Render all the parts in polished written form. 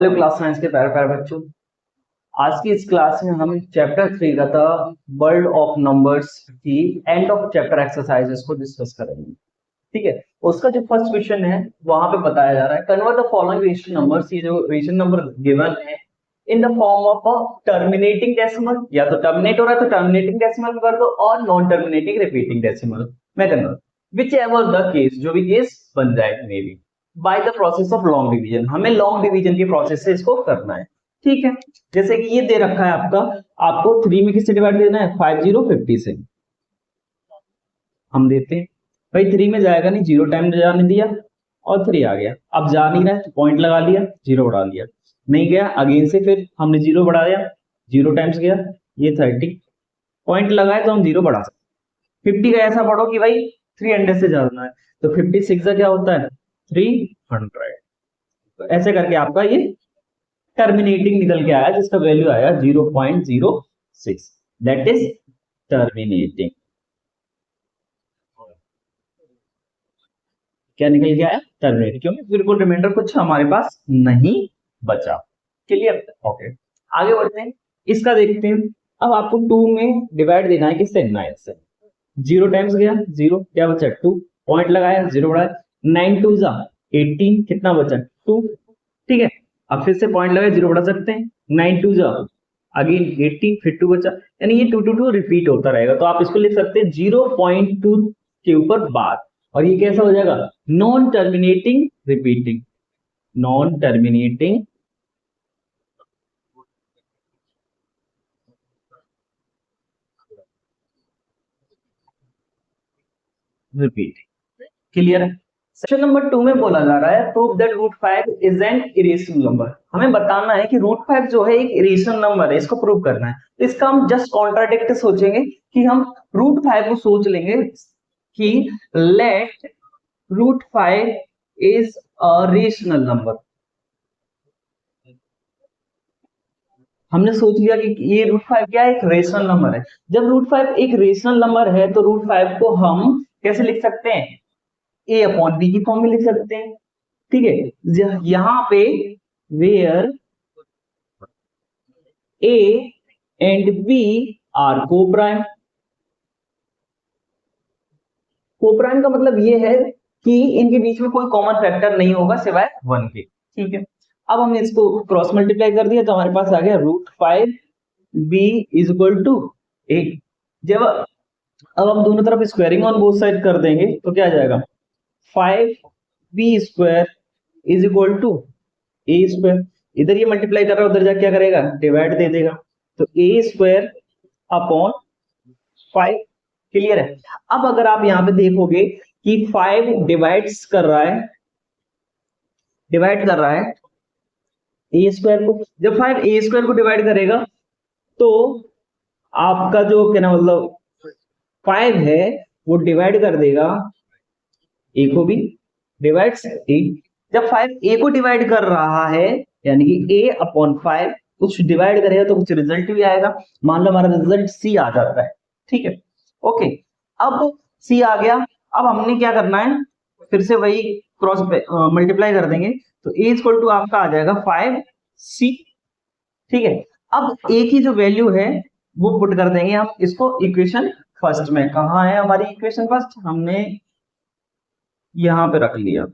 Hello class science के प्यारे प्यारे बच्चों। आज की इस क्लास में हम चैप्टर 3 का था वर्ल्ड ऑफ नंबर्स की एंड ऑफ चैप्टर एक्सरसाइजेस को डिस्कस करेंगे। ठीक है, उसका जो फर्स्ट क्वेश्चन है वहां पे बताया जा रहा है convert the following rational numbers. ये जो रेशनल नंबर गिवन है in the form of a terminating decimal, या तो टर्मिनेट हो रहा है तो टर्मिनेटिंग डेसिमल कर दो और नॉन टर्मिनेटिंग रिपीटिंग डेसिमल में convert, which ever the case, जो भी केस बन जाए may be, by the process of long division. हमें लॉन्ग डिवीजन के प्रोसेस से इसको करना है। ठीक है, जैसे कि ये दे रखा है आपका, आपको 3 में किससे डिवाइड देना है, 5050 से। हम देते हैं भाई 3 में जाएगा नहीं, 0 टाइम जाने दिया और 3 आ गया। अब जा नहीं रहा है तो पॉइंट लगा लिया, 0 बढ़ा लिया, नहीं गया अगेन से फिर हमने 0 बढ़ा दिया, 0 टाइम्स गया, ये 30 पॉइंट लगाए तो हम 0 बढ़ा सकते। 50 का ऐसा पढ़ो कि भाई 300 से जाना है, तो 56 का क्या होता है, 300। तो ऐसे करके आपका ये टर्मिनेटिंग निकल के आया, जिसका वैल्यू आया 0.06, दैट इज टर्मिनेटिंग। क्या निकल गया है, टर्मिनेट, क्योंकि बिल्कुल रिमाइंडर कुछ हमारे पास नहीं बचा। क्लियर, ओके आगे बढ़ते हैं। इसका देखते हैं। अब आपको 2 में डिवाइड देना है किससे, 9 से। 0 टाइम्स गया 0, क्या बचा 2, पॉइंट लगाया 0 बढ़ाया, 9 2 जा 18, कितना बचा 2। ठीक है, अब फिर से पॉइंट लगाए 0 बढ़ा सकते हैं, 9 2 जा अगेन 18, फिर 2 बचा, यानी ये 2 2 2 रिपीट होता रहेगा। तो आप इसको लिख सकते हैं 0.2 के ऊपर बार, और ये कैसा हो जाएगा, non terminating repeating, non terminating repeating. Clear है। सेक्शन नंबर 2 में बोला जा रहा है prove that root 5 is an irrational number. हमें बताना है कि रूट 5 जो है एक इरेशनल नंबर है, इसको प्रूव करना है। तो इसका हम जस्ट कॉन्ट्राडिक्ट सोचेंगे कि हम रूट 5 को सोच लेंगे कि let root 5 is a rational number. हमने सोच लिया कि ये रूट 5 क्या है, एक रेशनल नंबर है। जब रूट 5 एक रेशनल नंबर है तो रूट 5 को हम कैसे लिख सकते हैं, ए अपॉन बी की फॉर्म में लिख सकते हैं। ठीक है, यहां पे where A and B are coprime. Coprime का मतलब ये है कि इनके बीच में कोई कॉमन फैक्टर नहीं होगा सिवाय 1 के। ठीक है, अब हमने इसको क्रॉस मल्टीप्लाई कर दिया तो हमारे पास आ गया root 5 B is equal to A. जब अब हम दोनों तरफ स्क्वायरिंग ऑन बोथ साइड कर देंगे तो क्या आ जाएगा, 5b² is equal to A square. इधर ये मल्टीप्लाई कर रहा है, उधर जाके क्या करेगा, डिवाइड दे देगा, तो ए स्क्वायर अपॉन 5। क्लियर है। अब अगर आप यहां पे देखोगे कि 5 डिवाइड्स कर रहा है, डिवाइड कर रहा है ए स्क्वायर को। जब 5 ए स्क्वायर को डिवाइड करेगा तो आपका जो क्या ना मतलब 5 है वो डिवाइड कर देगा ए को भी, डिवाइड्स ए। जब 5 ए को डिवाइड कर रहा है यानी कि ए अपॉन 5 कुछ डिवाइड करेगा तो कुछ रिजल्ट भी आएगा। मान लो हमारा रिजल्ट सी आ जाता है। ठीक है, ओके, अब सी आ गया। अब हमने क्या करना है, फिर से वही क्रॉस मल्टीप्लाई कर देंगे तो ए इक्वल टू आपका आ जाएगा 5c। ठीक है, अब ए की जो वैल्यू है वो पुट कर देंगे हम इसको इक्वेशन फर्स्ट में। कहा है हमारी इक्वेशन फर्स्ट, हमने यहां पे रख लिया,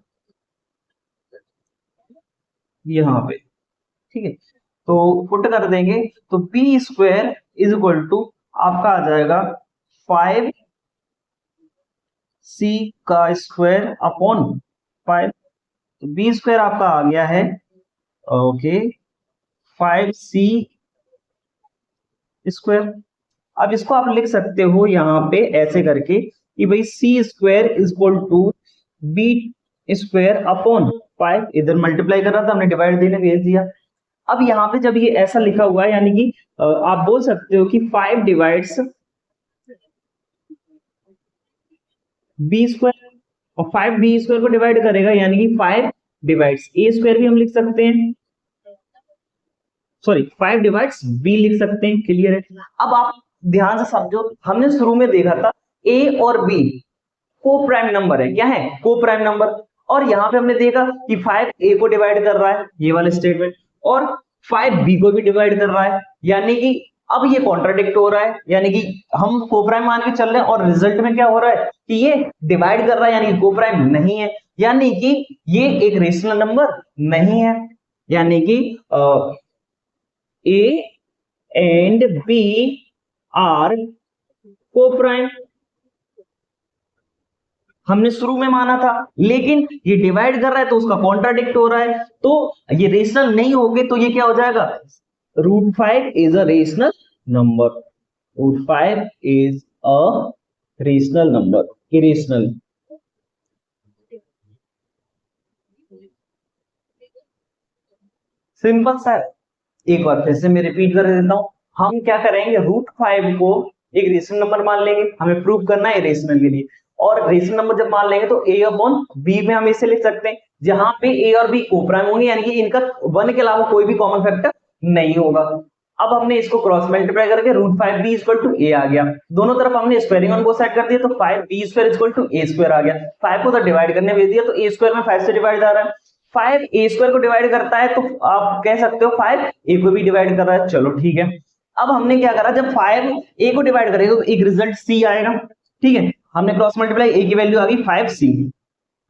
यहाँ पे। ठीक है, तो पुट कर देंगे तो B square is equal to आपका आ जाएगा 5c का स्क्वायर अपॉन 5। तो बी स्क्वायर आपका आ गया है, ओके, 5c स्क्वायर। अब इसको आप लिख सकते हो यहाँ पे ऐसे करके कि भाई C square is equal to B square upon 5। इधर मल्टीप्लाई कर रहा था, हमने डिवाइड देने भेज दिया। अब यहाँ पे जब ये ऐसा लिखा हुआ है यानी कि आप बोल सकते हो कि 5 डिवाइड्स बी स्क्वायर, और 5 बी स्क्वायर को डिवाइड करेगा यानी कि 5 डिवाइड्स ए स्क्वायर भी हम लिख सकते हैं, सॉरी 5 डिवाइड्स बी लिख सकते हैं। क्लियर है। अब आप ध्यान से समझो, हमने शुरू में देखा था ए और बी को प्राइम नंबर है, क्या है, को प्राइम नंबर। और यहां पे हमने देखा कि 5 ए को डिवाइड कर रहा है, ये वाला स्टेटमेंट, और 5b को भी डिवाइड कर रहा है, यानी कि अब ये कॉन्ट्राडिक्ट हो रहा है, यानी कि हम कोप्राइम मान के चल रहे हैं और रिजल्ट में क्या हो रहा है कि ये डिवाइड कर रहा है, यानी कि कोप्राइम नहीं है, यानी कि ये एक रेशनल नंबर नहीं है, यानी कि A and B are coprime. हमने शुरू में माना था, लेकिन ये डिवाइड कर रहा है तो उसका कॉन्ट्राडिक्ट हो रहा है, तो ये रेशनल नहीं होगे तो ये क्या हो जाएगा, √5 is a rational number, √5 is a rational number, irrational. Simple सा है। एक बार फिर से मैं रिपीट कर देता हूं, हम क्या करेंगे, √5 को एक रेशनल नंबर मान लेंगे, हमें प्रूव करना है रेशनल के लिए, और रेशनल नंबर जब मान लेंगे तो a/b में हम इसे लिख सकते हैं, जहां पे a और b कोप्राइम होंगे, यानी कि इनका 1 के अलावा कोई भी कॉमन फैक्टर नहीं होगा। अब हमने इसको क्रॉस मल्टीप्लाई करके √5b = a आ गया, दोनों तरफ हमने स्क्वायरिंग ऑन बोथ साइड कर दिया तो 5b² = a² आ गया, 5 को तो डिवाइड करने भेज दिया तो a² में 5 से डिवाइड आ रहा है, 5 a² को डिवाइड करता है तो आप कह सकते हो 5 a को भी डिवाइड कर रहा है, चलो ठीक है। अब हमने क्या करा, जब 5 a को डिवाइड करेगा तो एक रिजल्ट c आएगा, ठीक है, हमने क्रॉस मल्टीप्लाई, a की वैल्यू आ गई 5c,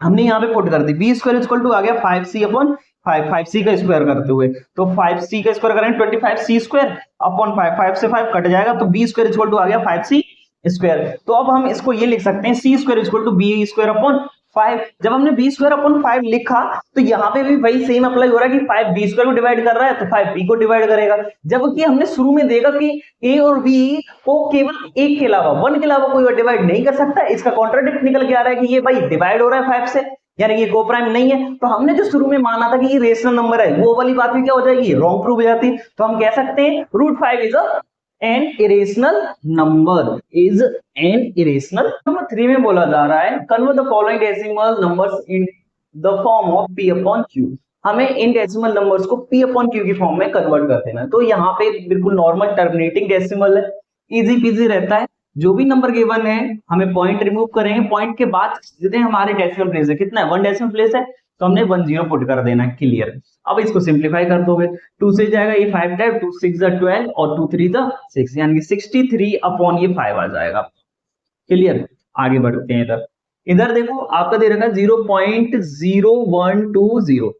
हमने यहाँ पे पुट कर दी, b² आ गया 5c/5, 5c का स्क्वायर करते हुए, तो 5c का स्क्वायर करेंगे 25c² 5 से 5 कट जाएगा तो b² आ गया 5c²। तो अब हम इसको ये लिख सकते हैं c² = b²/5। जब हमने b²/5 लिखा तो यहाँ पे भी वही सेम अप्लाई हो रहा है कि 5 b² को डिवाइड कर रहा है तो 5 b को डिवाइड करेगा, जबकि हमने शुरू में देखा कि a और b को केवल एक के अलावा 1 के अलावा कोई डिवाइड नहीं कर सकता, इसका कॉन्ट्राडिक्ट निकल के आ रहा है कि ये भाई डिवाइड हो रहा है 5 से, यानी कि कोप्राइम नहीं है। तो हमने जो शुरू में माना था कि ये रेशनल नंबर है, वो वाली बात भी क्या हो जाएगी, रॉन्ग प्रूव हो जाती है। तो हम कह सकते हैं √5 is an irrational number, is an irrational number. 3 में बोला जा रहा है convert the following decimal numbers in the form of p/q। हमें इन डेसिमल नंबर्स को p/q की फॉर्म में कन्वर्ट कर देना है। तो यहाँ पे बिल्कुल नॉर्मल टर्मिनेटिंग डेसिमल है, इजी पीजी रहता है, जो भी नंबर गिवन है हमें पॉइंट रिमूव करेंगे, पॉइंट के बाद जितने हमारे डेसिमल प्लेस है, कितना है 1 डेसिमल प्लेस है तो हमने 10 पुट कर देना, क्लियर। अब इसको सिंप्लीफाई कर दोगे, 2 से जाएगा ये 5 टाइप, 2 6 12 और 2 3 6, यानी कि 63/5 आ जाएगा, क्लियर। आगे बढ़ते हैं, इधर इधर देखो आपका दे रखा है 0.0120।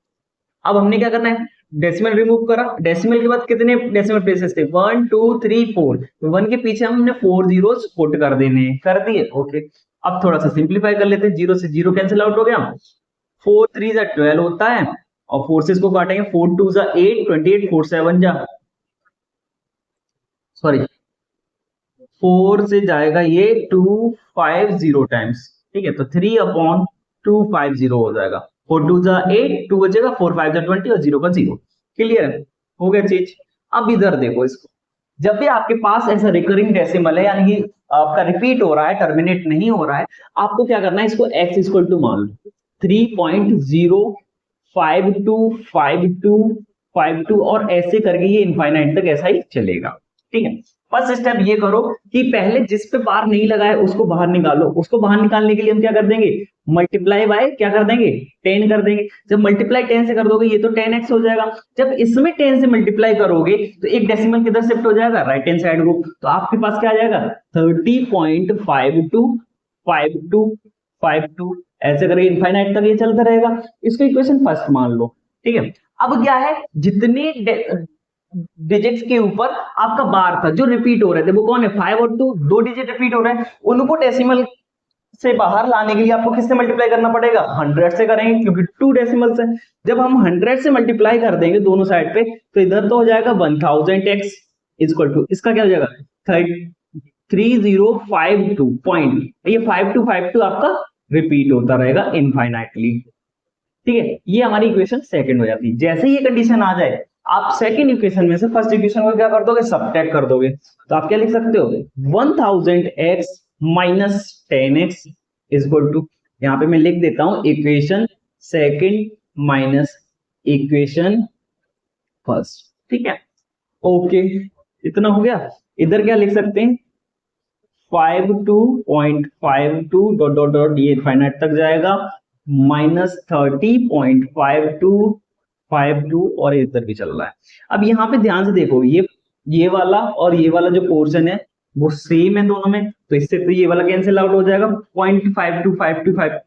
अब हमने क्या करना है, डेसिमल रिमूव करा, डेसिमल के बाद कितने डेसिमल प्लेसेस थे 1 2 3 4, तो 1 के पीछे हमने 4 zeros पुट कर देने, कर दिए, ओके। अब थोड़ा सा सिंप्लीफाई कर लेते हैं, 0 से 0 कैंसिल आउट हो गया, 4 3 12 होता है और फोर्सेस को काटेंगे, 4 2 8 28, 4 7 सॉरी 4 से जाएगा ये 250 टाइम्स, ठीक है, तो 3/250 हो जाएगा, 4 2 8, 2 बचेगा, 4 5 20 और 0 का 0, क्लियर हो गया चीज। अब इधर देखो इसको, जब भी आपके पास ऐसा रिकरिंग डेसिमल है, यानी कि आपका रिपीट हो रहा है, टर्मिनेट नहीं हो रहा है, आपको क्या करना है, इसको x = मान लो 3.0525252 और ऐसे करके ये इनफाइनाइट तक ऐसा ही चलेगा, ठीक है। फर्स्ट स्टेप ये करो कि पहले जिस पे बार नहीं लगा है उसको बाहर निकालो, उसको बाहर निकालने के लिए हम क्या कर देंगे, मल्टीप्लाई बाय क्या कर देंगे 10 कर देंगे, जब मल्टीप्लाई 10 से कर दोगे ये तो 10x हो जाएगा, जब इसमें 10 से मल्टीप्लाई करोगे तो एक डेसिमल किधर शिफ्ट हो जाएगा, राइट हैंड साइड को, तो आपके पास क्या आ जाएगा 30.525252, ऐसे करके इनफाइनाइट तक ये चलता रहेगा। इसको इक्वेशन फर्स्ट मान लो, ठीक है। अब क्या है, जितने डिजिट्स के ऊपर आपका बार था जो रिपीट हो रहे थे वो कौन है, 5 और 2, 2 डिजिट रिपीट हो रहे हैं, उनको डेसिमल से बाहर लाने के लिए आपको किससे मल्टीप्लाई करना पड़ेगा, 100 से करेंगे, क्योंकि 2 डेसिमल्स है। जब हम 100 से मल्टीप्लाई कर देंगे दोनों साइड पे तो इधर तो हो जाएगा 1000x = इसका क्या हो जाएगा 3052 पॉइंट, ये 5252 आपका रिपीट होता रहेगा इनफाइनाइटली, ठीक है। ये हमारी इक्वेशन सेकंड हो जाती है। जैसे ये कंडीशन आ जाए आप सेकंड इक्वेशन में से फर्स्ट इक्वेशन को क्या कर दोगे, सब्ट्रैक्ट कर दोगे, तो आप क्या लिख सकते हो 1000x - 10x = यहाँ पे मैं लिख देता हूं equation second minus equation first, ठीक है, ओके। इतना हो गया। इधर क्या लिख सकते हैं 52.52 डॉट डॉट डॉट ये इनफाइनाइट तक जाएगा -30.52 5 2 और इधर भी चल रहा है। अब यहाँ पे ध्यान से देखो, ये वाला और ये वाला जो पोर्शन है वो सेम है दोनों में, तो इससे तो ये वाला कैंसिल आउट हो जाएगा, 0.5252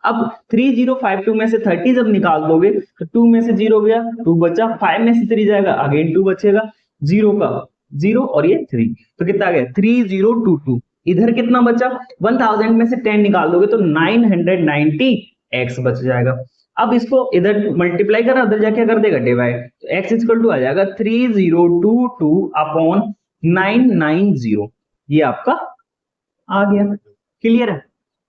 अब 3052 में से 30 जब निकाल दोगे तो 2 में से 0 गया, 2 बचा, 5 में से 3 जाएगा, अगेन 2 बचेगा, 0 का 0 और ये 3, तो कितना आ गया 3022। इधर कितना बचा, 1000 में से 10 निकाल दोगे तो 990x बच जाएगा। अब इसको इधर मल्टीप्लाई करा, उधर जाके कर देगा डिवाइड, तो x इक्वल टू आ जाएगा 3022 अपॉन 990, ये आपका आ गया। क्लियर है?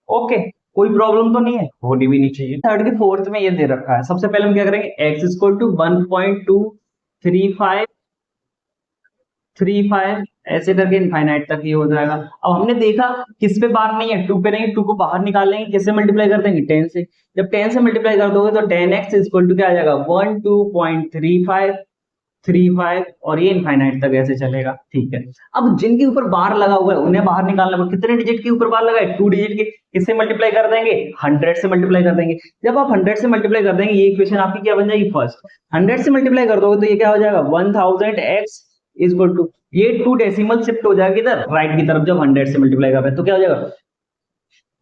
ओके, कोई प्रॉब्लम तो नहीं है, होनी भी नहीं चाहिए। थर्ड के फोर्थ में ये दे रखा है, सबसे पहले हम क्या करेंगे, x इक्वल टू 1.235 ऐसे करके इनफाइनाइट तक ये हो जाएगा। अब हमने देखा किस पे बार नहीं है, 2 पे नहीं, 2 को बाहर निकाल लेंगे, किससे मल्टीप्लाई कर देंगे, 10 से। जब 10 से मल्टीप्लाई कर दोगे तो 10x इक्वल टू क्या आ जाएगा, 12.35 और ये इनफाइनाइट तक ऐसे चलेगा। ठीक है, अब जिनके ऊपर बार लगा हुआ है उन्हें बाहर निकालना पड़ेगा। कितने डिजिट के ऊपर बार लगा है, 2 डिजिट के। किससे मल्टीप्लाई कर देंगे, 100 से मल्टीप्लाई कर देंगे। जब आप 100 से मल्टीप्लाई कर देंगे, ये इक्वेशन आपकी क्या बन जाएगी, फर्स्ट। 100 से मल्टीप्लाई कर दोगे तो ये क्या हो जाएगा, 1000x इक्वल टू, ये 2 डेसिमल शिफ्ट हो जाएगा इधर राइट की तरफ, जब 100 से मल्टीप्लाई कर रहे हैं तो क्या हो जाएगा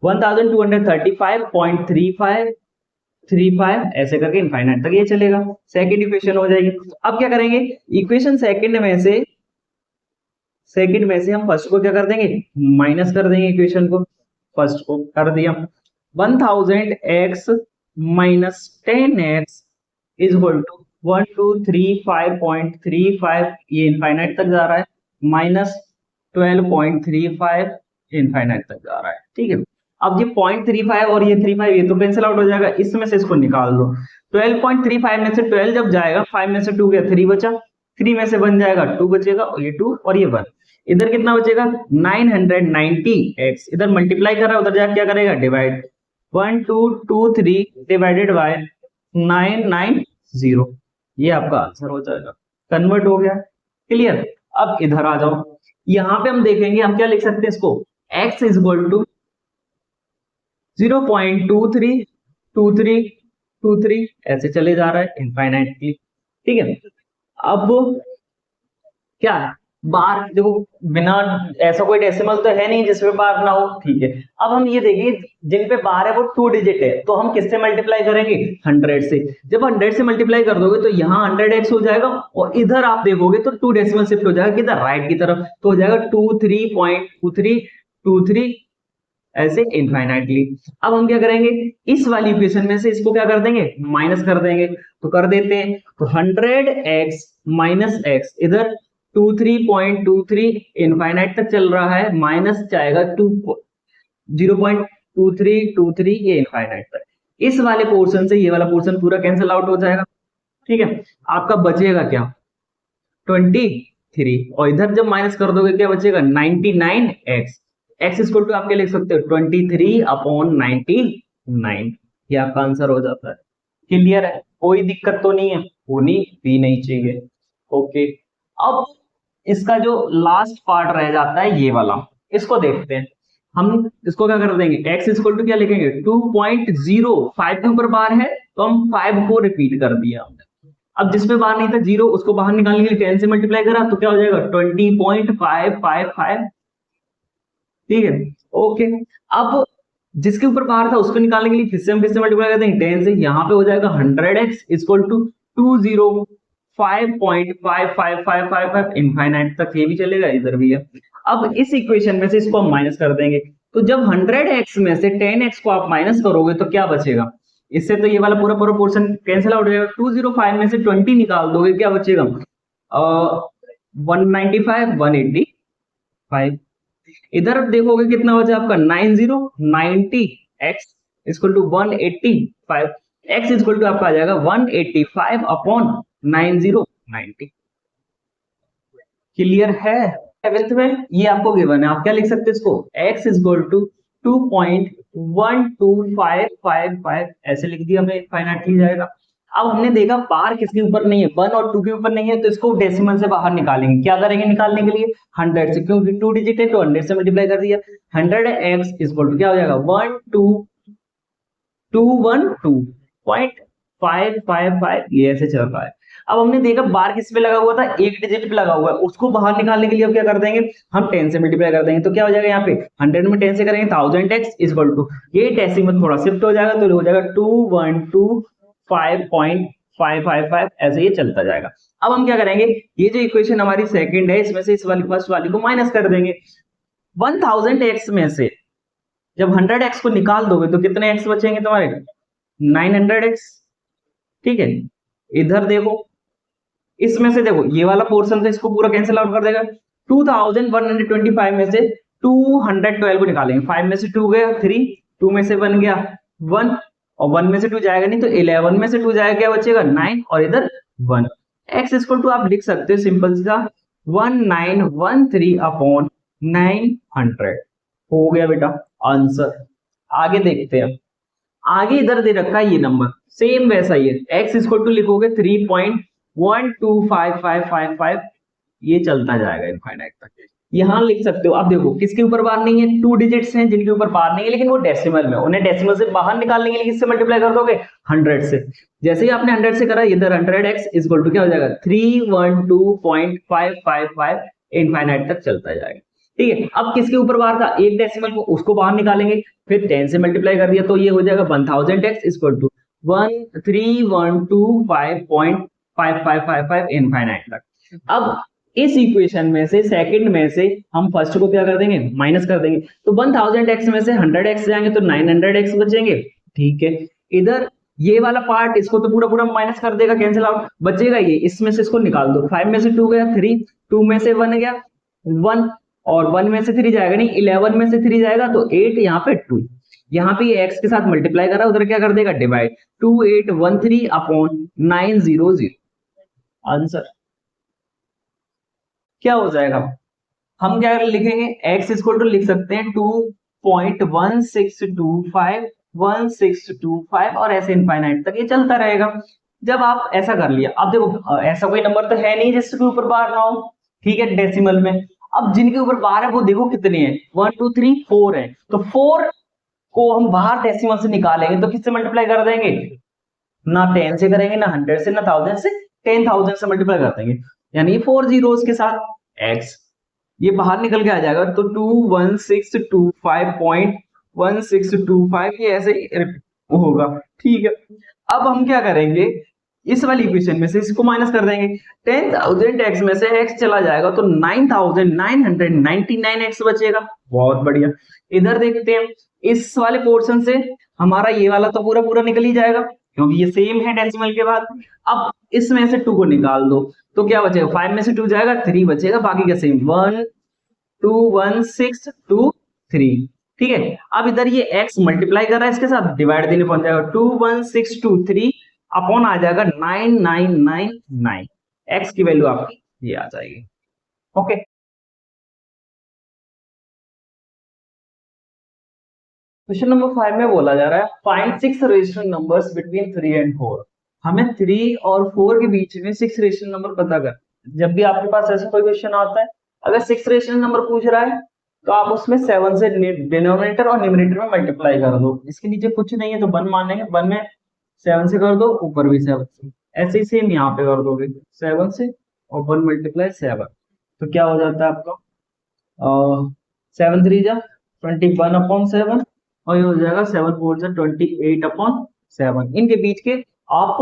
1235.35 ऐसे करके इनफाइनाइट तक ये चलेगा। सेकंड इक्वेशन हो जाएगी। अब क्या करेंगे, इक्वेशन सेकंड में से हम फर्स्ट को क्या कर देंगे, माइनस कर देंगे। इक्वेशन को फर्स्ट को कर दिया, 1000x minus 10x is equal to 1235.35, ये इनफाइनाइट तक जा रहा है, माइनस 12.35 इनफाइनाइट तक जा रहा है। ठीक है, अब ये 0.35 और ये 35 ये तो कैंसिल आउट हो जाएगा, इसमें से इसको निकाल दो। 12.35 में से 12 जब जाएगा, 5 में से 2 गया, 3 बचा, 3 में से 1 जाएगा, 2 बचेगा, ये 2 और ये 1। इधर कितना बचेगा, 990x, इधर मल्टीप्लाई कर रहा है, उधर जाके क्या करेगा, डिवाइड, 1223 डिवाइडेड बाय 990, ये आपका आंसर हो जाएगा, कन्वर्ट हो गया। क्लियर? अब इधर आ जाओ, यहां पे हम देखेंगे हम क्या लिख सकते हैं इसको, x इज इक्वल टू 0.232323 ऐसे चले जा रहा है इनफाइनाइटली। ठीक है, अब क्या है, बार देखो, बिना ऐसा कोई डेसिमल तो है नहीं जिसपे बार ना हो। ठीक है, अब हम ये देखेंगे जिन पे बार है वो 2 डिजिट है, तो हम किससे मल्टीप्लाई करेंगे, 100 से। जब 100 से मल्टीप्लाई कर दोगे तो यहाँ 100x हो जाएगा, और इधर आप देखोगे तो 2 डेसिमल शिफ्ट हो जाएगा किधर, राइट की तरफ, तो हो जाएगा 23.2323 ऐसे इनफाइनाइटली। अब हम क्या करेंगे, इस वाली इक्वेशन में से इसको क्या कर देंगे, माइनस कर देंगे, तो कर देते हैं। तो 100x माइनस x, इधर 23.23 इनफाइनाइट तक चल रहा है, माइनस जाएगा 0.2323 ये इनफाइनाइट तक। इस वाले पोर्शन से ये वाला पोर्शन पूरा कैंसिल आउट हो जाएगा। ठीक है, आपका बचेगा क्या, 23, और इधर जब माइनस कर दोगे क्या बचेगा, 99x। x इक्वल टू आप क्या लिख सकते हो, 23/99, ये आपका आंसर हो जाता है। क्लियर है? कोई दिक्कत तो नहीं है, होनी भी नहीं चाहिए। ओके, अब इसका जो लास्ट पार्ट रह जाता है ये वाला, इसको देखते हैं। हम इसको क्या कर देंगे, x इक्वल टू क्या लिखेंगे, 2.05 के ऊपर बार है तो हम 5 को रिपीट कर दिया हमने। अब जिसपे बार नहीं था 0, उसको बाहर निकालने के लिए 10 से मल्टीप्लाई करा तो क्या हो जाएगा, 20.555। ठीक है, ओके। अब जिसके ऊपर बार था उसको निकालने के लिए फिर से मल्टीप्लाई कर देंगे 10 से, यहाँ पे हो जाएगा 100x इक्वल टू 205.5555 इनफाइनाइट तक, ये भी चलेगा, इधर भी है। अब इस इक्वेशन में से इसको हम माइनस कर देंगे, तो जब 100x में से 10x को आप माइनस करोगे तो क्या बचेगा, इससे तो ये वाला पूरा पोर्शन कैंसिल आउट हो जाएगा। 205 में से 20 निकाल दोगे, क्या बचेगा, 195 185। इधर देखोगे कितना बचा आपका, 90x equal to 185, x equal to आपका आ जाएगा 185 अपॉन 9090। क्लियर है? 7th में ये आपको गिवन है, आप क्या लिख सकते हैं इसको, x इक्वल टू 2.12555 ऐसे लिख दिया हमने, फाइनाइटली जाएगा। अब हमने देखा बार किसके ऊपर नहीं है, 1 और 2 के ऊपर नहीं है, तो इसको डेसिमल से बाहर निकालेंगे। क्या करेंगे निकालने के लिए, 100 से, क्योंकि 2 डिजिट है तो 100 से मल्टीप्लाई कर दिया। 100x इक्वल टू क्या हो जाएगा, 12212.5 555 ये ऐसे चल रहा है। अब हमने देखा बार किस पे लगा हुआ था, एक डिजिट पे लगा हुआ है, उसको बाहर निकालने के लिए अब क्या कर देंगे, हम 10 से मल्टीप्लाई कर देंगे। तो क्या हो जाएगा यहाँ पे 100 में 10 से करेंगे 1000x इक्वल टू, ये डेसिमल थोड़ा शिफ्ट हो जाएगा तो हो जाएगा 2125.555 ऐसे ये चलता जाएगा। अब हम क्या करेंगे, ये जो इक्वेशन हमारी सेकंड है इसमें से इस वाली फर्स्ट वाली को माइनस कर देंगे। 1000x में से जब 100x को निकाल दोगे तो कितने x बचेंगे तुम्हारे, 900x। ठीक है, इधर देखो, इसमें से देखो ये वाला पोर्शन था, इसको पूरा कैंसिल आउट कर देगा। 2125 में से 212 को निकालेंगे, 5 में से 2 गया 3, 2 में से 1 गया 1, और 1 में से 2 जाएगा नहीं तो 11 में से 2 जाएगा, क्या बचेगा 9, और इधर 1। x इक्वल टू आप लिख सकते हो सिंपल सा 1913 अपॉन 900 हो गया बेटा आंसर। आगे देखते हैं, आगे इधर दे रखा है ये नंबर सेम वैसा ही है, x इक्वल टू लिखोगे 3.125555, ये चलता जाएगा इनफाइनाइट तक। यहां लिख सकते हो, आप देखो किसके ऊपर बार नहीं है, 2 डिजिट्स हैं जिनके ऊपर बार नहीं है लेकिन वो डेसिमल में, उन्हें डेसिमल से बाहर निकालने के लिए किससे मल्टीप्लाई कर दोगे, 100 से। जैसे ही आपने 100 से करा इधर 100x इक्वल टू क्या हो जाएगा 312.555 इनफाइनाइट तक चलता जाएगा। ठीक है, अब किसके ऊपर बार था, एक डेसिमल को, उसको बाहर निकालेंगे, फिर 10 से मल्टीप्लाई कर दिया तो ये हो जाएगा 1000x इक्वल टू 13125.5555 इनफाइनाइट तक। अब इस इक्वेशन में से सेकंड में से हम फर्स्ट को क्या कर देंगे, माइनस कर देंगे, तो 1000x में से 100x जाएंगे तो 900x बचेंगे। ठीक है, इधर ये वाला पार्ट इसको तो पूरा पूरा माइनस कर देगा, कैंसिल आउट, बचेगा ये, इसमें से इसको निकाल दो, 5 में से 2 गया 3, 2 में से 1 गया 1, और 1 में से 3 जाएगा नहीं, 11 में से 3 जाएगा तो 8, यहाँ पे 2, यहाँ पे ये x के साथ मल्टीप्लाई करा, उधर क्या कर देगा डिवाइड, 2813 अपॉन 900 आंसर क्या हो जाएगा। हम क्या लिखेंगे, x इक्वल टू लिख सकते हैं 2.1625 और ऐसे इनफाइनाइट तक ये चलता रहेगा। जब आप ऐसा कर लिया, अब देखो ऐसा कोई नंबर तो है नहीं जिसके ऊपर बार ना हो, ठीक है, डेसिमल में। अब जिनके ऊपर बार है वो देखो कितने हैं, 1 2 3 4 है, तो 4 को हम बाहर डेसिमल से निकालेंगे तो किससे मल्टीप्लाई कर देंगे, ना 10 से करेंगे, ना 100 से, ना 1000 से, 10,000 से मल्टीप्लाई कर देंगे, यानी 4 zeros के साथ x ये बाहर निकल के आ जाएगा, तो 21625.1625 ये ऐसे होगा। ठीक है, अब हम क्या करेंगे, इस वाली इक्वेशन में से इसको माइनस कर देंगे, 10,000x में से x चला जाएगा तो 9,999x बचेगा। बहुत बढ़िया, इधर देखते हैं, इस वाले पोर्शन से हमारा ये वाला तो पूरा पूरा निकल ही जाएगा क्योंकि ये सेम है डेसिमल के बाद। अब इसमें से 2 को निकाल दो तो क्या बचेगा, 5 में से 2 जाएगा 3 बचेगा, बाकी का सेम 1 2 1 6 2 3। ठीक है, अब इधर ये x मल्टीप्लाई कर रहा है इसके साथ, डिवाइड देने पहुंच जाएगा 21623 अपॉन आ जाएगा 9999, x की वैल्यू आपकी ये आ जाएगी। ओके, क्वेश्चन नंबर 5 में बोला जा रहा है find 6 rational numbers between 3 and 4। हमें 3 और 4 के बीच में 6 रेशनल नंबर पता कर। जब भी आपके पास ऐसा कोई क्वेश्चन आता है, अगर 6 रेशनल नंबर पूछ रहा है तो आप उसमें 7 से डिनोमिनेटर और न्यूमरेटर में मल्टीप्लाई कर दो। इसके नीचे कुछ नहीं है तो 1 मानेंगे, 1 में 7 से कर दो, ऊपर भी 7 से, ऐसे ही सेम यहाँ पे कर दोगे 7 से और 1 मल्टीप्लाई 7, तो क्या हो जाता है आपका 7 3 जा 21 अपॉन 7 और ये हो जाएगा 7 4 जा 28 अपॉन 7। इनके बीच के आप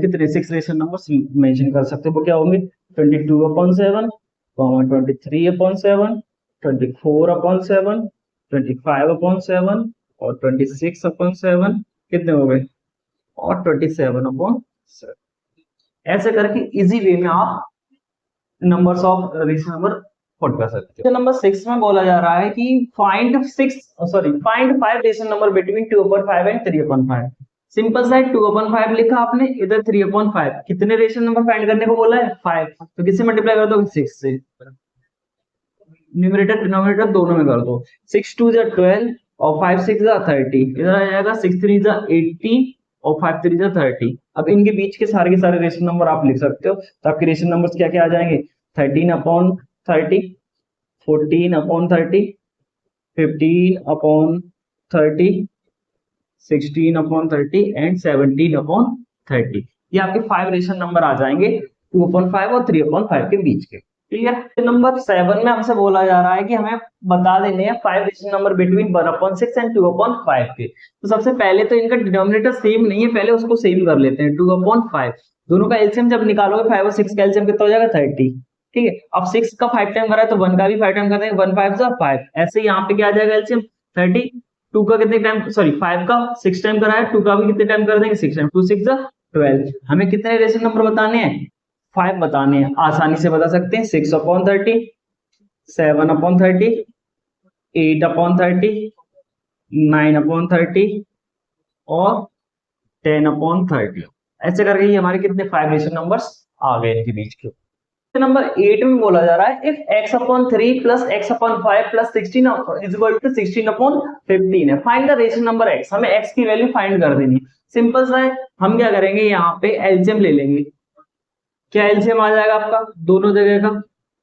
कितने 6 रेशनल नंबर्स मेंशन कर सकते हो, वो क्या होंगे 22 अपॉन 7, 23 अपॉन 7, 24 अपॉन 7, 25 अपॉन 7 और 26 अपॉन 7 कितने हो गए, और 27 अपॉन 7। ऐसे करके इजी वे में आप numbers of rational number put कर सकते हो। नंबर 6 में बोला जा रहा है कि find 5 rational number between 2/5 and 3/5। Simple सा 2/5 लिखा आपने, इधर 3/5, कितने रेशनल नंबर फाइंड करने को बोला है 5, तो किससे मल्टीप्लाई कर दो 6 से, न्यूमरेटर डिनोमिनेटर दोनों में कर दो, 6 2 जा 12 और 5 6 जा 30, इधर आ जाएगा 6 3 जा 18 और 5 3 जा 30। अब इनके बीच के सारे रेशनल नंबर आप लिख सकते हो, तो आपके रेशनल नंबर्स क्या क्या आ जाएंगे, 13 upon 30, 14 upon 30, 15 upon 30, 16 upon 30 and 17 upon 30। ये आपके 5 रेशनल नंबर आ जाएंगे 2/5 और 3/5 के बीच के। क्लियर। नंबर 7 में हमसे बोला जा रहा है कि हमें बता देने हैं 5 रेशनल नंबर बिटवीन 1/6 एंड 2/5 के। तो सबसे पहले तो इनका डिनोमिनेटर सेम नहीं है, पहले उसको सेम कर लेते हैं। 2/5 दोनों का एलसीएम जब निकालोगे 5 और 6 का एलसीएम कितना हो जाएगा 30। ठीक है, अब 6 का 5 टाइम करा है तो 1 का भी 5 टाइम कर देंगे, 1 5 जा 5। ऐसे यहाँ पे क्या आ जाएगा एलसीएम 30। 2 का कितने टाइम, सॉरी 5 का 6 टाइम करा है, 2 का भी कितने टाइम कर देंगे 6 टाइम, 2 6 जा 12। हमें कितने रेशनल नंबर बताने हैं 5 बताने हैं। आसानी से बता सकते हैं 6/30, 7/30, 8/30, 9/30 और 10/30। ऐसे करके ये हमारे कितने 5 रेशनल नंबर्स आ गए इनके बीच के। नंबर 8 में बोला जा रहा है if x/3 plus x/5 plus 16 is equal to 16/15 है, find the rational number x। हमें x की वैल्यू फाइंड कर देनी। सिंपल सा है, हम क्या करेंगे यहाँ पे एलसीएम ले लेंगे। क्या एलसीएम आ जाएगा आपका दोनों जगह का,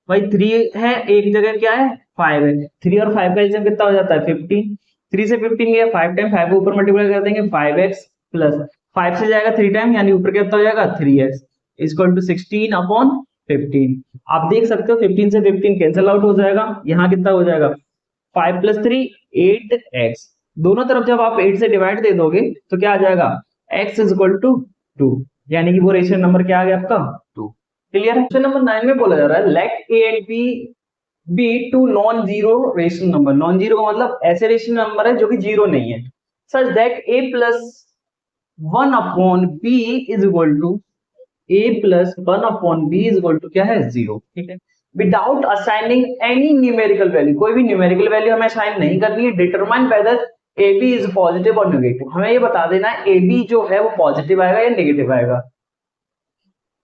भाई 3 है एक जगह, क्या है 5 है। 3 और 5 का एलसीएम कितना हो जाता है 15। 3 से 15 गया, 5 टाइम 5 को ऊपर मल्टीप्लाई कर देंगे 5x प्लस 5 से जाएगा 3 टाइम, यानी ऊपर कितना हो जाएगा 3x इक्वल टू 16/15। आप देख सकते हो 15 से 15 कैंसिल आउट हो जाएगा, यहाँ कितना हो जाएगा 5 + 3 8x। दोनों तरफ जब आप 8 से डिवाइड दे दोगे तो क्या आ जाएगा x इक्वल टू 2, यानी कि वो रेशियो नंबर क्या आ गया आपका 2। क्लियर है। क्वेश्चन नंबर 9 में बोला जा रहा है let a and b B two non zero rational number. Non zero का मतलब ऐसे रेशनल नंबर है जो कि जीरो नहीं है, such that a + 1/b is equal to a + 1/b is equal to क्या है 0। ठीक है, without assigning any numerical value, कोई भी न्यूमेरिकल वैल्यू हमें असाइन नहीं करनी है। Determine whether AB is positive और नेगेटिव, हमें ये बता देना है AB जो है वो पॉजिटिव आएगा या नेगेटिव आएगा।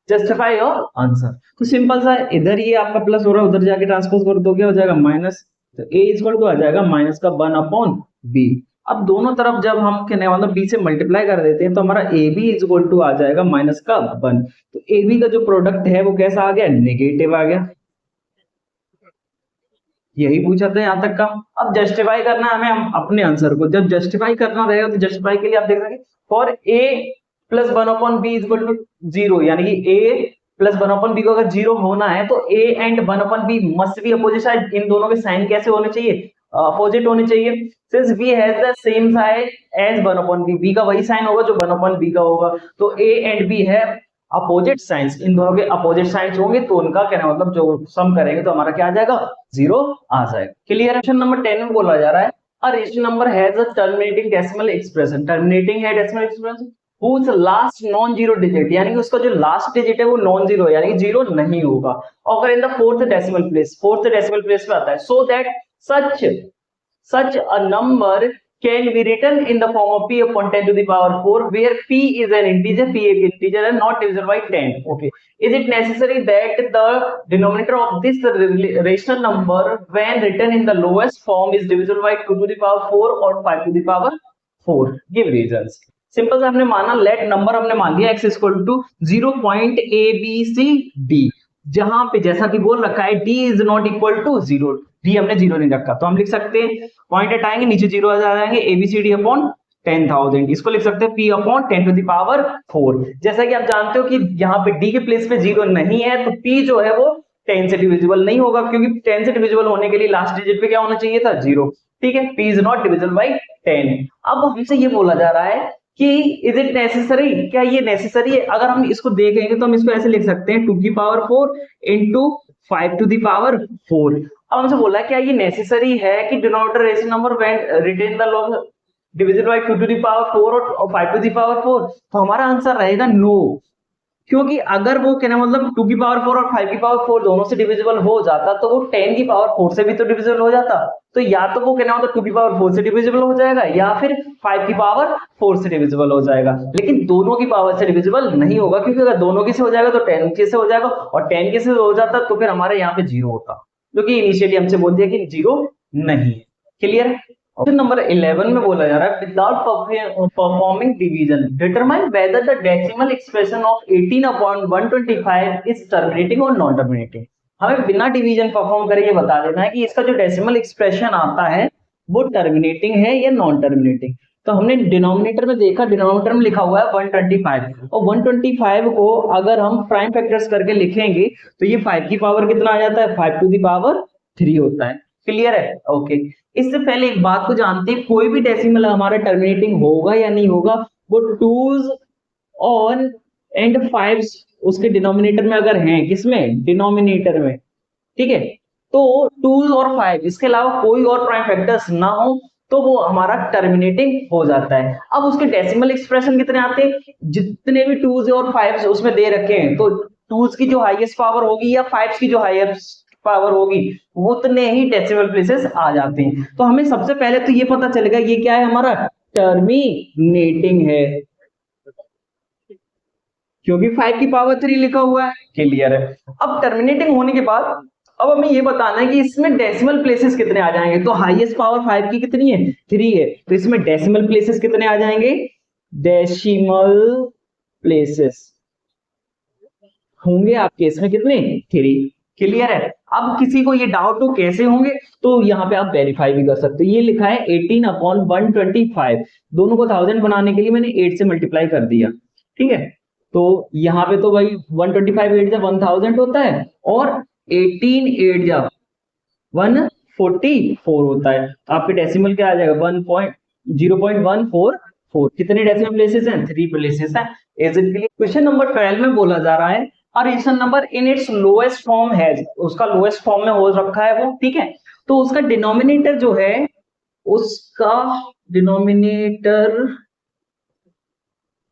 Justify your answer. तो सिंपल सा इधर ये आपका प्लस हो रहा है, उधर जाके ट्रांसपोज कर दो क्या हो जाएगा माइनस, तो a इक्वल टू आ जाएगा माइनस का 1/b। अब दोनों तरफ जब हम कहने मतलब b से मल्टीप्लाई कर देते हैं तो हमारा AB इक्वल टू आ जाएगा माइनस का 1। तो AB का जो प्रोडक्ट है वो कैसा आ गया नेगेटिव आ गया। यही पूछा था यहाँ तक का। अब जस्टिफाई करना है हमें हम अपने आंसर को, जब जस्टिफाई करना रहेगा तो जस्टिफाई के लिए आप देख सकते for a + 1/b equal to 0, यानी कि a + 1/b को अगर 0 होना है तो a and 1/b must be opposite side. इन दोनों के साइन कैसे होने चाहिए अपोजिट होने चाहिए। Since b has the same side as 1/b, b का वही साइन होगा जो 1/b का होगा, तो a एंड b है अपोजिट साइंस। इन दोनों के अपोजिट साइंस होंगे तो उनका कहना मतलब जो सम करेंगे तो हमारा क्या आ जाएगा 0 आ जाएगा। क्लियर। क्वेश्चन नंबर 10 में बोला जा रहा है a rational number has a terminating decimal expression. Terminating है decimal expression whose last non zero digit, यानी कि उसका जो लास्ट डिजिट है वो नॉन जीरो है, यानी कि जीरो नहीं होगा। और in the fourth decimal place, fourth decimal place पे आता है। So that such a number can be written in the form of p upon 10 to the power 4 where p is an integer, p एक integer and not divisible by 10. Okay, is it necessary that the denominator of this rational number when written in the lowest form is divisible by 2 to the power 4 or 5 to the power 4? Give reasons. Simple से हमने माना let number हमने मान लिया x equal to 0.abcd, जहां पे जैसा कि बोल रखा है d is not equal to 0, d हमने 0 नहीं रखा तो हम लिख सकते हैं पॉइंट हटाएंगे नीचे 0 आ जाएंगे abcd अपॉन 10,000। इसको लिख सकते हैं p upon 10 to the power 4। जैसा कि आप जानते हो कि यहाँ पे d के प्लेस पे 0 नहीं है तो p जो है वो 10 से डिविजिबल नहीं होगा, क्योंकि 10 से डिविजिबल होने के लिए लास्ट डिजिट पे क्या होना चाहिए था 0। ठीक है, p is not divisible by 10। अब हमसे ये बोला जा रहा है कि इज इट नेसेसरी, क्या ये नेसेसरी है। अगर हम इसको देखेंगे तो हम इसको ऐसे लिख सकते हैं 2 की power 4 into 5 to the power 4। अब हमसे बोला है क्या ये नेसेसरी है कि denominator rational number when written the log divisible by 2 to the power 4 और 5 टू द पावर 4, तो हमारा आंसर रहेगा नो। क्योंकि अगर वो कहना मतलब 2 की पावर 4 और 5 की पावर 4 दोनों से डिविजिबल हो जाता तो वो 10 की पावर 4 से भी तो डिविजिबल हो जाता। तो या तो वो कहना मतलब 2 की पावर 4 से डिविजिबल हो जाएगा या फिर 5 की पावर 4 से डिविजिबल हो जाएगा, लेकिन दोनों की पावर से डिविजिबल नहीं होगा, क्योंकि अगर दोनों की से हो जाएगा तो 10 के से हो जाएगा और 10 के से हो जाता तो फिर हमारे यहाँ पे 0 होता, क्योंकि इनिशियली हमसे बोल दिया कि 0 नहीं है। क्लियर है। क्वेश्चन नंबर 11 में बोला जा रहा है without performing division determine whether the decimal expression of 18/125 is terminating और नॉन टर्मिनेटिंग। हमें बिना डिवीजन परफॉर्म करे ये बता देना है कि इसका जो डेसिमल एक्सप्रेशन आता है वो टर्मिनेटिंग है या नॉन टर्मिनेटिंग। तो हमने डिनोमिनेटर में देखा, डिनोमिनेटर में लिखा हुआ है 125 और 125 को अगर हम प्राइम फैक्टर्स करके लिखेंगे तो ये 5 की पावर कितना आ जाता है, 5 टू द पावर 3 होता है। क्लियर है? ओके। इससे पहले एक बात को जानते हैं, कोई भी डेसिमल हमारा टर्मिनेटिंग होगा या नहीं होगा, वो टूज ऑन एंड फाइव्स उसके डिनोमिनेटर में अगर हैं, किसमें, डिनोमिनेटर में, ठीक है, तो 2 और 5 इसके अलावा कोई और प्राइम फैक्टर्स ना हो तो वो हमारा टर्मिनेटिंग हो जाता है। अब उसके डेसिमल एक्सप्रेशन कितने आते हैं, जितने भी 2 और 5 उसमें दे रखे हैं, तो 2 की जो हाईएस्ट पावर होगी या 5 की जो हाईएस्ट पावर होगी उतने ही डेसिमल प्लेसेस आ जाते हैं। तो हमें सबसे पहले तो ये पता चलेगा ये क्या है, हमारा टर्मिनेटिंग है, क्योंकि 5 की पावर 3 लिखा हुआ है। क्लियर है? अब टर्मिनेटिंग होने के बाद अब हमें ये बताना है कि इसमें डेसिमल प्लेसेस कितने आ जाएंगे। तो हाईएस्ट पावर 5 की कितनी है, 3 है, तो इसमें डेसिमल प्लेसेस कितने आ जाएंगे, डेसिमल प्लेसेस होंगे आपके इसमें कितने, 3। क्लियर है? अब किसी को ये डाउट हो कैसे होंगे, तो यहाँ पे आप वेरीफाई भी कर सकते हो। ये लिखा है 18/125, दोनों को 1000 बनाने के लिए मैंने 8 से मल्टीप्लाई कर दिया, ठीक है। तो यहाँ पे तो भाई 125 8 जा 1000 होता है और 18 8 जा 144 होता है। आपके डेसिमल क्या आ जाएगा, 0.144। कितने डेसिमल प्लेसेस हैं, 3 प्लेसेस हैं। Is it clear? Question number 12 में बोला जा रहा है a rational number in its lowest form has, उसका लोएस्ट फॉर्म में हो रखा है वो, ठीक है। तो उसका डिनोमिनेटर जो है, उसका डिनोमिनेटर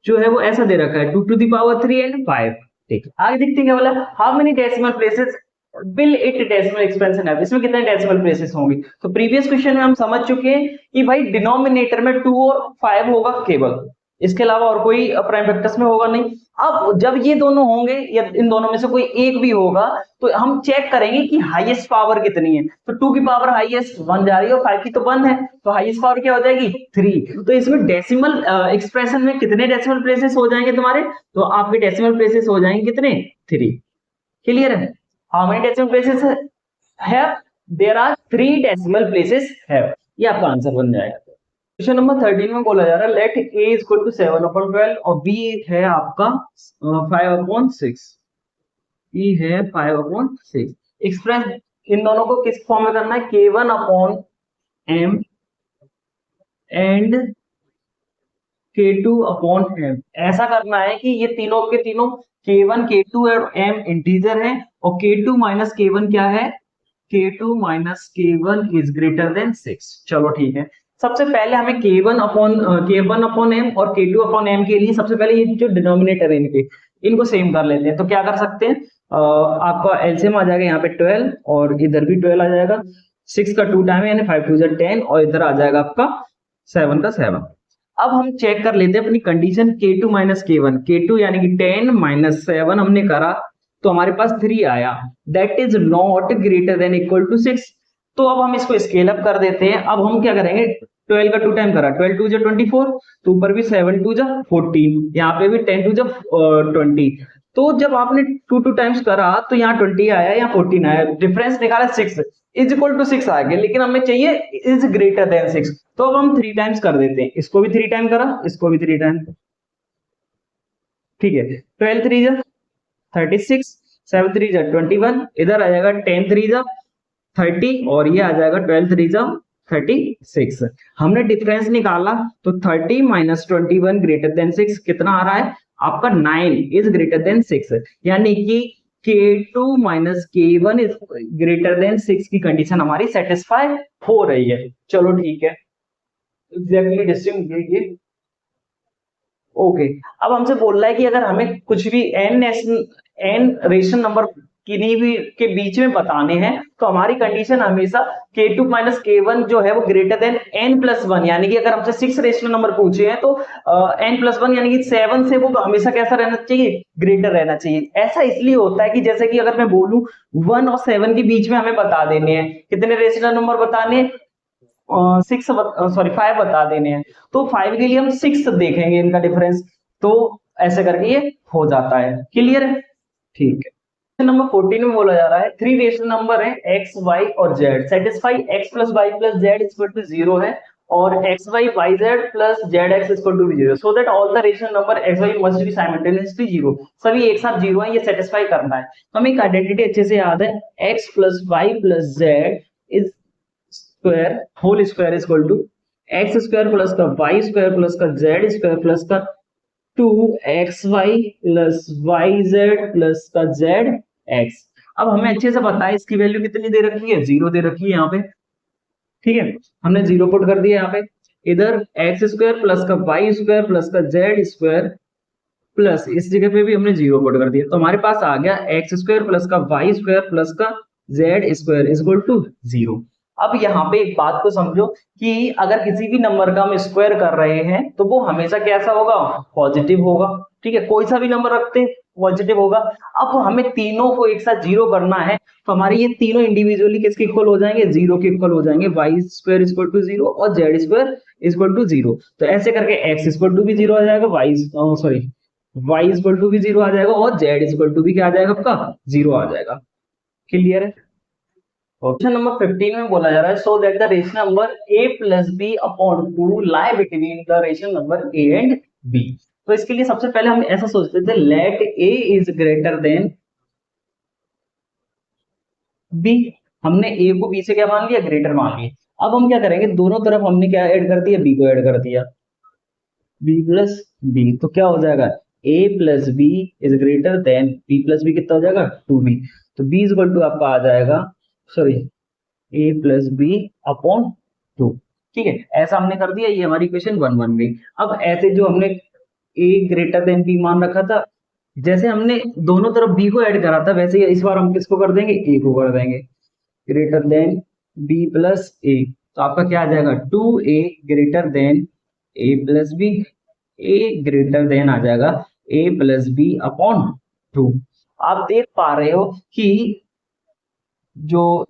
जो है वो ऐसा दे रखा है 2 टू द पावर 3 एंड 5। ठीक, आगे देखते हैं क्या बोला, how many decimal places will it decimal expansion है, इसमें कितने डेसिमल प्लेसेस होंगे। तो प्रीवियस क्वेश्चन में हम समझ चुके हैं कि भाई डिनोमिनेटर में 2 और 5 होगा केवल, इसके अलावा और कोई प्राइम फैक्टर्स में होगा नहीं। अब जब ये दोनों होंगे या इन दोनों में से कोई एक भी होगा तो हम चेक करेंगे कि हाईएस्ट पावर कितनी है। तो 2 की पावर हाईएस्ट 1 जा रही है और 5 की तो 1 है, तो हाईएस्ट पावर क्या हो जाएगी, 3। तो इसमें डेसिमल एक्सप्रेशन में कितने डेसिमल प्लेसेस हो जाएंगे तुम्हारे, तो आपके डेसिमल प्लेसेस हो जाएंगे कितने, 3। क्लियर है? How many decimal places have, there are 3 decimal places have, ये आपका आंसर बन जाएगा। क्वेश्चन नंबर 13 में बोला जा रहा है लेट a इक्वल टू 7/12 और b है आपका 5/6, e है 5/6। एक्सप्रेस इन दोनों को किस फॉर्म में करना है, k1/m एंड k2/m, ऐसा करना है कि ये तीनों के तीनों k1 k2 और m इंटीजर हैं और k2 माइनस k1 क्या है, k2 minus k1 is greater then 6। चलो ठीक है, सबसे पहले हमें k1/m और k2/m के लिए सबसे पहले ये जो डिनोमिनेटर है इनको सेम कर लेते हैं। तो क्या कर सकते हैं, आपका एलसीएम आ जाएगा यहाँ पे 12 और इधर भी 12 आ जाएगा, 6 का 2 टाइम यानी 5 2 10 और इधर आ जाएगा आपका 7 का 7। अब हम चेक कर लेते हैं अपनी condition, k2 minus k1, k2 यानी कि 10 माइनस 7 हमने करा तो हमारे पास 3 आया, that is not greater than equal to 6। तो अब हम इसको स्केल अप कर देते हैं। अब हम क्या करेंगे, 12 का 2 टाइम करा, 12 2 जा 24, तो ऊपर भी 7 2 जा 14, यहाँ पे भी 10 2 जा 20। तो जब आपने 2 टाइम्स करा तो यहाँ 20 आया, यहाँ 14 आया, डिफरेंस निकाला 6 इज इक्वल टू 6 आ गया, लेकिन हमें चाहिए इज ग्रेटर देन 6। तो अब हम 3 टाइम्स कर देते हैं, इसको भी 3 टाइम करा, इसको भी 3 टाइम, ठीक है। 12 3 जा 36, 7 3 जा 21, इधर आ जाएगा 10 3 जा 30 और ये आ जाएगा 12 3 जा 36। हमने डिफरेंस निकाला तो 30 माइनस 21 ग्रेटर देन 6 कितना आ रहा है आपका, 9 इज ग्रेटर देन 6, यानी कि k2 minus k1 is greater then 6 की कंडीशन हमारी सेटिस्फाई हो रही है। चलो ठीक है, एग्जैक्टली डिस्टिंग ये ओके। अब हमसे बोल रहा है कि अगर हमें कुछ भी n रेशनल नंबर किन्हीं भी के बीच में बताने हैं तो हमारी कंडीशन हमेशा k2 माइनस k1 जो है वो ग्रेटर देन n+1, यानी कि अगर हमसे 6 रेशनल नंबर पूछे हैं तो n+1 यानी कि 7 से वो हमेशा कैसा रहना चाहिए, ग्रेटर रहना चाहिए। ऐसा इसलिए होता है कि जैसे कि अगर मैं बोलूं 1 और 7 के बीच में हमें बता देने हैं, कितने रेशनल नंबर बताने, 5 बता देने हैं, तो 5 के लिए हम 6 देखेंगे इनका डिफरेंस, तो ऐसे करके ये हो जाता है। क्लियर है? ठीक है। नंबर 14 में बोला जा रहा है 3 रेशनल नंबर है x y और z, satisfy x plus y plus z equal to 0 है और xy yz plus zx is equal to 0 so that all the rational number xy must be simultaneously 0 सभी एक साथ 0 है ये सेटिस्फाई करना है तो हमें एक आइडेंटिटी अच्छे से याद है x plus y plus z is square whole square is equal to x square plus का y square plus का z square plus का 2xy plus yz plus का zx अब हमें अच्छे से पता है इसकी वैल्यू कितनी दे रखी है 0 दे रखी है यहाँ पे ठीक है हमने 0 पुट कर दिया यहाँ पे इधर एक्स स्क्वायर प्लस का वाई स्क्वायर प्लस का जेड स्क्वायर प्लस इस जगह पे भी हमने 0 पुट कर दिया तो हमारे पास आ गया एक्स स्क्वायर प्लस का वाई स्क्वायर प्लस का z square is equal to 0 अब यहाँ पे एक बात को समझो कि अगर किसी भी नंबर का हम स्क्वायर कर रहे हैं तो वो हमेशा कैसा होगा पॉजिटिव होगा ठीक है कोई सा भी नंबर रखते हैं पॉजिटिव होगा अब हमें तीनों को एक साथ 0 करना है तो हमारे ये तीनों इंडिविजुअली किसके इक्वल हो जाएंगे 0 के इक्वल हो जाएंगे y square is equal to 0 और z square is equal to 0 तो ऐसे करके एक्स इज इक्वल टू भी 0 आ जाएगा y sorry y is equal to भी 0 आ जाएगा और जेड इज इक्वल टू भी क्या आ जाएगा आपका 0 आ जाएगा क्लियर है ऑप्शन नंबर 15 में बोला जा रहा है so that the rational number a plus B upon 2 lie between the rational number a and b तो इसके लिए सबसे पहले हम ऐसा सोचते थे let a is greater than b हमने a को b से क्या मान लिया ग्रेटर मान लिया अब हम क्या करेंगे दोनों तरफ हमने क्या ऐड कर दिया b को ऐड कर दिया b प्लस b तो क्या हो जाएगा a plus b is greater than b plus b कितना हो जाएगा 2b तो b इज इक्वल टू आपका आ जाएगा sorry a plus B upon 2 ठीक है ऐसा हमने कर दिया ये हमारी इक्वेशन 1 बन गई अब ऐसे जो हमने a ग्रेटर देन b मान रखा था जैसे हमने दोनों तरफ b को ऐड करा था वैसे इस बार हम किसको कर देंगे a को कर देंगे greater than b plus a तो आपका क्या आ जाएगा 2a greater than a plus b a greater than आ जाएगा a प्लस b अपॉन 2 आप देख पा रहे हो कि जो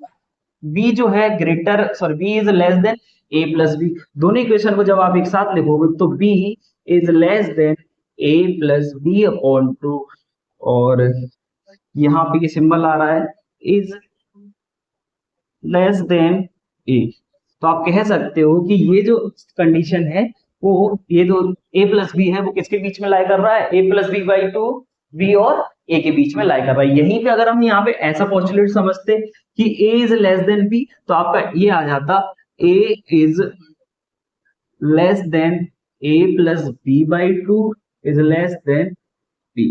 b जो है greater sorry b is less than a plus B दोनों इक्वेशन को जब आप एक साथ लिखोगे तो b is less than a plus B upon 2 और यहाँ पे ये सिंबल आ रहा है इज लेस देन a तो आप कह सकते हो कि ये जो कंडीशन है वो ये जो a प्लस बी है वो किसके बीच में लाई कर रहा है a plus B by 2 b और a के बीच में लाई कर रहा है यहीं पे अगर हम यहाँ पे ऐसा पोस्टुलेट समझते कि a is less then b तो आपका ये आ जाता a is less than a plus b by 2 is less then b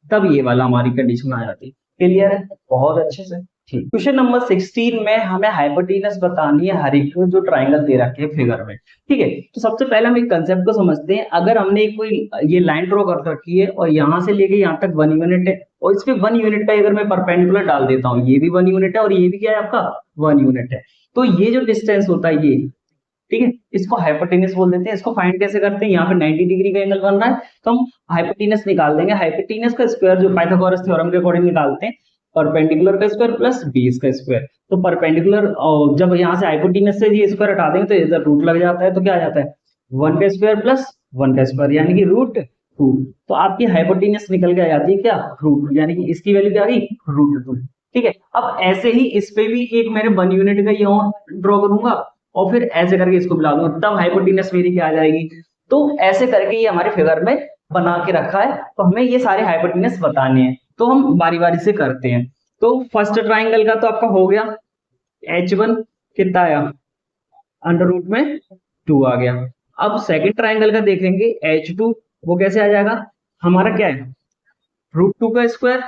तब ये वाला हमारी कंडीशन आ जाती क्लियर है बहुत अच्छे से ठीक क्वेश्चन नंबर 16 में हमें हाइपोटेनस बतानी है हर एक जो ट्राइंगल दे रखे हैं फिगर में ठीक है तो सबसे पहले हम एक कंसेप्ट को समझते हैं अगर हमने एक कोई ये लाइन ड्रॉ कर रखी है और यहाँ से लेके यहाँ तक 1 यूनिट है और इस पे 1 यूनिट का अगर मैं परपेंडिकुलर डाल देता हूँ ये भी 1 यूनिट है और ये भी क्या है आपका 1 यूनिट है तो ये जो डिस्टेंस होता है ये ठीक है इसको हाइपोटेनस बोल देते हैं इसको फाइंड कैसे करते हैं यहाँ पे 90 डिग्री का एंगल बन रहा है तो हम हाइपोटेनस निकाल देंगे हाइपोटेनस का स्क्वायर जो पाइथागोरस थ्योरम के अकॉर्डिंग निकालते हैं परपेंडिकुलर का स्क्वायर प्लस बेस का स्क्वायर तो परपेंडिकुलर जब यहाँ से हाइपोटेनस से ये स्क्वायर हटा देंगे तो इधर रूट लग जाता है तो क्या आ जाता है 1 का स्क्वायर प्लस 1 का स्क्वायर यानी कि रूट 2 तो आपकी हाइपोटेनस निकल के आ जाती है क्या रूट यानी कि इसकी वैल्यू क्या आ गई रूट 2 ठीक है अब ऐसे ही इस पे भी एक मैंने 1 यूनिट का ये ड्रॉ करूंगा और फिर ऐसे करके इसको मिला दूंगा तब हाइपोटेनस मेरी क्या आ जाएगी तो ऐसे करके ये हमारे फिगर में बना के रखा है तो हमें ये सारे हाइपोटेनस बताने हैं तो हम बारी बारी से करते हैं तो फर्स्ट ट्राइंगल का तो आपका हो गया h1 कितना आया अंडर रूट में 2 आ गया अब सेकंड ट्राइंगल का देखेंगे h2 वो कैसे आ जाएगा हमारा क्या है रूट 2 का स्क्वायर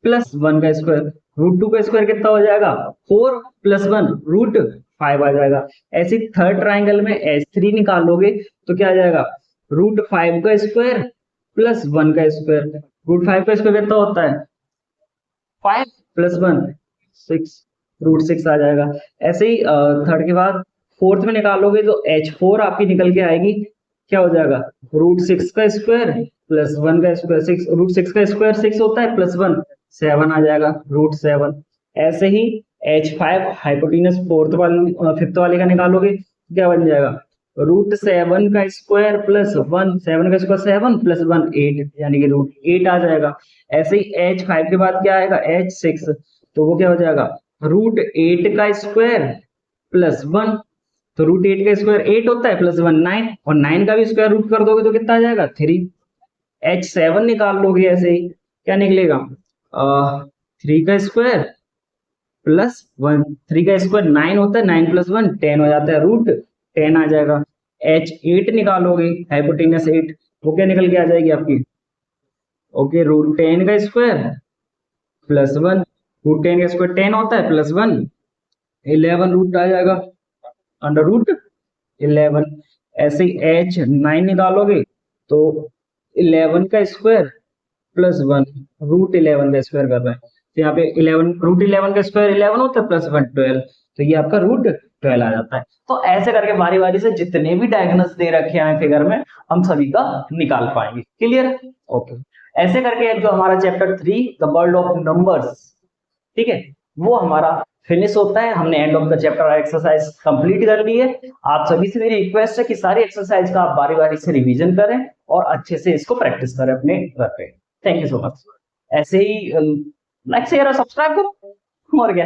प्लस 1 का स्क्वायर रूट 2 का स्क्वायर कितना हो जाएगा 4 प्लस 1 रूट 5 आ जाएगा ऐसे थर्ड ट्राइंगल में h3 निकालोगे तो क्या आ जाएगा रूट 5 का स्क्वायर प्लस 1 का स्क्वायर रूट 5 का स्क्वायर कितना होता है 5 प्लस 1 6 रूट 6 आ जाएगा ऐसे ही थर्ड के बाद फोर्थ में निकालोगे तो h4 आपकी निकल के आएगी क्या हो जाएगा रूट 6 का स्क्वायर प्लस 1 का स्क्वायर 6 रूट 6 का स्क्वायर 6 होता है प्लस 1 7 आ जाएगा रूट 7 ऐसे ही h5 हाइपोटेनस फिफ्थ वाले का निकालोगे क्या बन जाएगा रूट 7 का स्क्वायर प्लस 1 7 का स्क्वायर 7 प्लस 1 8 यानी कि रूट 8 आ जाएगा ऐसे ही h5 के बाद क्या आएगा h6 तो वो क्या हो जाएगा रूट 8 का स्क्वायर प्लस 1 तो रूट 8 का स्क्वायर 8 होता है, प्लस 1 9, और 9 का भी स्क्वायर रूट कर दोगे तो कितना आ जाएगा 3। H7 निकाल लोगे ऐसे ही, क्या निकलेगा 3 का स्क्वायर प्लस 1, 3 का स्क्वायर 9 होता है, 9 प्लस 1 10 हो जाता है, रूट 10 आ जाएगा। H8 निकालोगे हाइपोटेनस 8, वो क्या निकल के आ जाएगी आपकी, ओके रूट 10 का स्क्वायर प्लस 1, रूट 10 का स्क्वायर 10 होता है, प्लस 1 11 रूट आ जाएगा अंडर रूट 11। ऐसे ही H9 निकालोगे तो 11 का स्क्वायर प्लस 1, रूट 11 का स्क्वायर कर रहे हैं, तो यहाँ पे 11 रूट 11 का स्क्वायर 11 होता है, प्लस 1 12, तो ये आपका रूट 12 आ जाता है। तो ऐसे करके बारी बारी से जितने भी डायगोनल्स दे रखे हैं फिगर में हम सभी का निकाल पाएंगे। Clear, okay. ऐसे करके जो हमारा chapter 3 the world of numbers, ठीक है, वो हमारा फिनिश होता है। हमने end of the chapter exercise complete कर ली है। आप सभी से मेरी रिक्वेस्ट है कि सारी एक्सरसाइज का आप बारी बारी से रिवीजन करें और अच्छे से इसको प्रैक्टिस करें अपने घर पे। Thank you so much. ऐसे ही लाइक शेयर और सब्सक्राइब करो और क्या।